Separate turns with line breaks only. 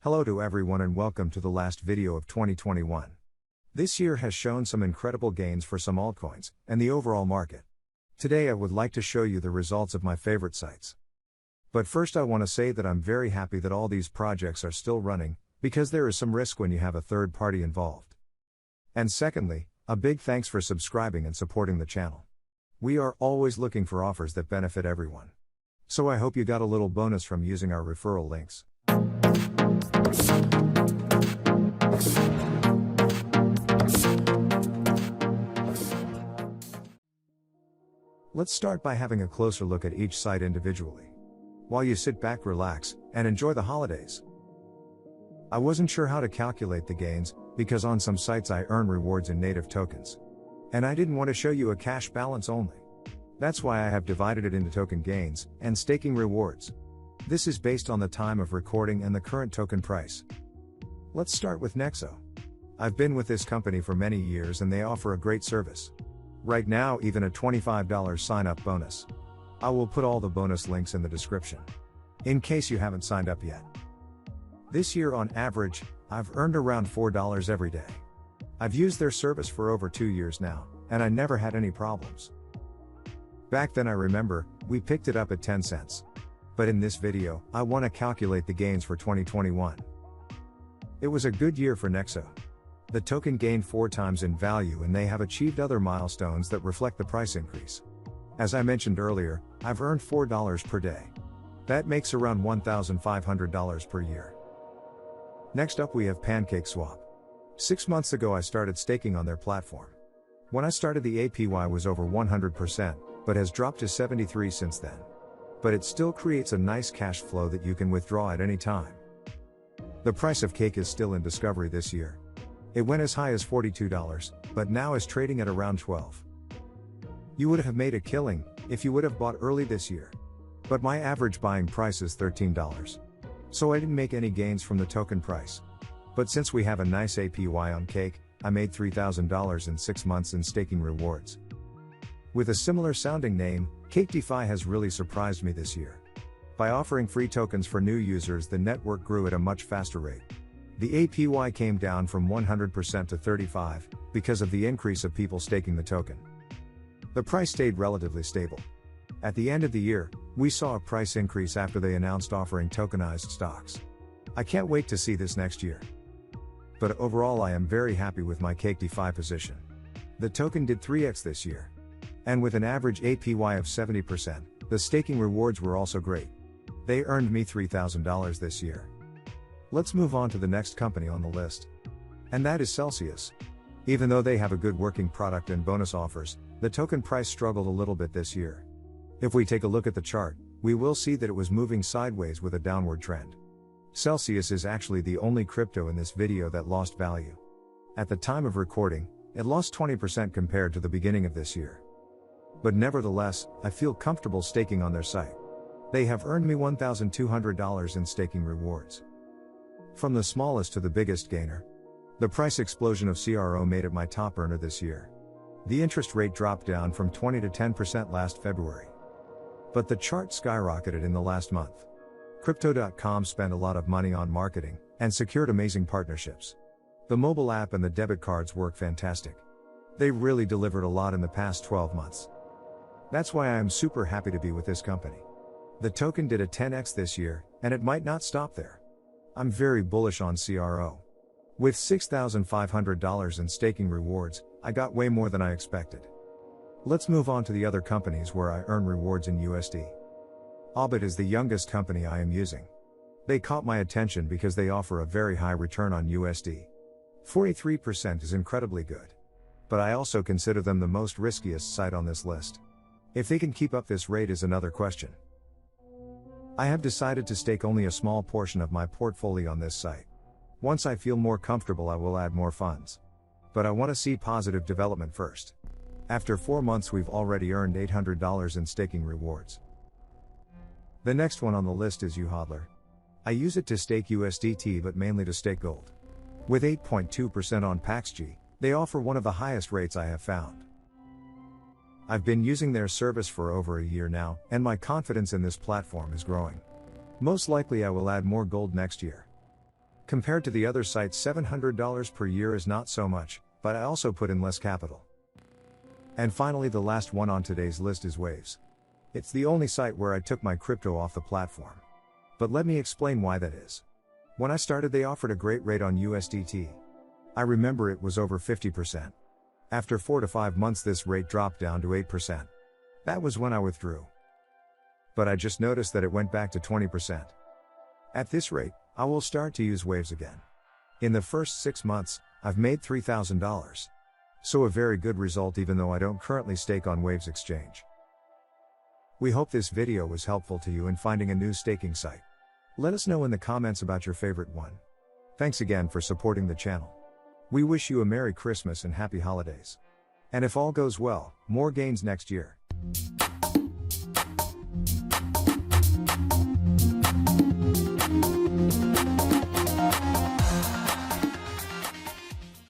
Hello to everyone and welcome to the last video of 2021. This year has shown some incredible gains for some altcoins, and the overall market. Today I would like to show you the results of my favorite sites. But first I want to say that I'm very happy that all these projects are still running, because there is some risk when you have a third party involved. And secondly, a big thanks for subscribing and supporting the channel. We are always looking for offers that benefit everyone. So I hope you got a little bonus from using our referral links. Let's start by having a closer look at each site individually, while you sit back, relax, and enjoy the holidays. I wasn't sure how to calculate the gains, because on some sites I earn rewards in native tokens. And I didn't want to show you a cash balance only. That's why I have divided it into token gains and staking rewards. This is based on the time of recording and the current token price. Let's start with Nexo. I've been with this company for many years and they offer a great service. Right now, even a $25 sign-up bonus. I will put all the bonus links in the description, in case you haven't signed up yet. This year on average, I've earned around $4 every day. I've used their service for over 2 years now, and I never had any problems. Back then I remember, we picked it up at 10 cents. But in this video, I want to calculate the gains for 2021. It was a good year for Nexo. The token gained 4 times in value and they have achieved other milestones that reflect the price increase. As I mentioned earlier, I've earned $4 per day. That makes around $1,500 per year. Next up we have Pancake Swap. 6 months ago I started staking on their platform. When I started the APY was over 100%, but has dropped to 73 since then. But it still creates a nice cash flow that you can withdraw at any time. The price of cake is still in discovery this year. It went as high as $42, but now is trading at around $12. You would have made a killing if you would have bought early this year. But my average buying price is $13. So I didn't make any gains from the token price. But since we have a nice APY on cake, I made $3,000 in 6 months in staking rewards. With a similar sounding name, Cake DeFi has really surprised me this year. By offering free tokens for new users, the network grew at a much faster rate. The APY came down from 100% to 35%, because of the increase of people staking the token. The price stayed relatively stable. At the end of the year, we saw a price increase after they announced offering tokenized stocks. I can't wait to see this next year. But overall I am very happy with my Cake DeFi position. The token did 3x this year. And with an average APY of 70%, the staking rewards were also great. They earned me $3,000 this year. Let's move on to the next company on the list. And that is Celsius. Even though they have a good working product and bonus offers, the token price struggled a little bit this year. If we take a look at the chart, we will see that it was moving sideways with a downward trend. Celsius is actually the only crypto in this video that lost value. At the time of recording, it lost 20% compared to the beginning of this year. But nevertheless, I feel comfortable staking on their site. They have earned me $1,200 in staking rewards. From the smallest to the biggest gainer, the price explosion of CRO made it my top earner this year. The interest rate dropped down from 20 to 10% last February. But the chart skyrocketed in the last month. Crypto.com spent a lot of money on marketing, and secured amazing partnerships. The mobile app and the debit cards work fantastic. They really delivered a lot in the past 12 months. That's why I am super happy to be with this company. The token did a 10x this year, and it might not stop there. I'm very bullish on CRO. With $6,500 in staking rewards, I got way more than I expected. Let's move on to the other companies where I earn rewards in USD. Aubit is the youngest company I am using. They caught my attention because they offer a very high return on USD. 43% is incredibly good. But I also consider them the most riskiest site on this list. If they can keep up this rate is another question. I have decided to stake only a small portion of my portfolio on this site. Once I feel more comfortable I will add more funds. But I want to see positive development first. After 4 months we've already earned $800 in staking rewards. The next one on the list is YouHodler. I use it to stake USDT but mainly to stake gold. With 8.2% on PaxG, they offer one of the highest rates I have found. I've been using their service for over a year now, and my confidence in this platform is growing. Most likely I will add more gold next year. Compared to the other sites, $700 per year is not so much, but I also put in less capital. And finally, the last one on today's list is Waves. It's the only site where I took my crypto off the platform. But let me explain why that is. When I started, they offered a great rate on USDT. I remember it was over 50%. After 4 to 5 months, this rate dropped down to 8%. That was when I withdrew. But I just noticed that it went back to 20%. At this rate, I will start to use Waves again. In the first 6 months, I've made $3,000. So a very good result, even though I don't currently stake on Waves Exchange. We hope this video was helpful to you in finding a new staking site. Let us know in the comments about your favorite one. Thanks again for supporting the channel. We wish you a Merry Christmas and Happy Holidays. And if all goes well, more gains next year.